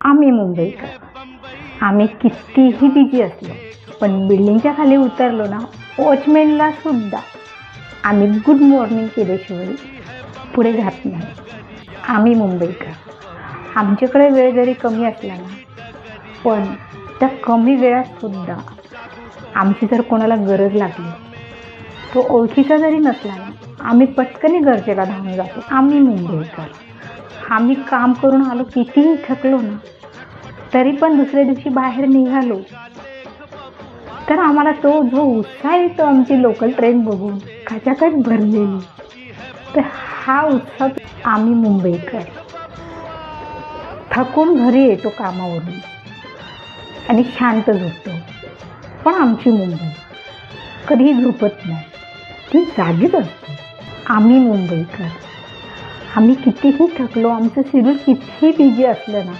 आम्ही मुंबईकर। आम्ही कितीही बिझी असलो पण बिल्डिंगच्या खाली उतरलो ना, वॉचमॅनला सुद्धा आम्ही गुड मॉर्निंग केल्याशिवाय पुढे जात नाही। आम्ही मुंबईकर। आमच्याकडे वेळ जरी कमी असला ना, पण त्या कमी वेळातसुद्धा आमची जर कोणाला गरज लागली, तो ओळखीचा जरी नसला ना, आम्ही पटकन गरजेला धावून जातो। आम्ही मुंबईकर। आम्ही काम करून आलो, कितीही थकलो ना, तरी पण दुसऱ्या दिवशी बाहेर निघालो तर आम्हाला तो जो उत्साह येतो आमची लोकल ट्रेन बघून खचाखच भरलेली, तर हा उत्साह आम्ही मुंबईकर। थकून घरी येतो कामावरून आणि शांत झोपतो, पण आमची मुंबई कधीही झोपत नाही, ती जागीच असते। आम्ही मुंबईकर। आम्ही कितीही थकलो, आमचं शेड्यूल कितीही बिझी असलं ना,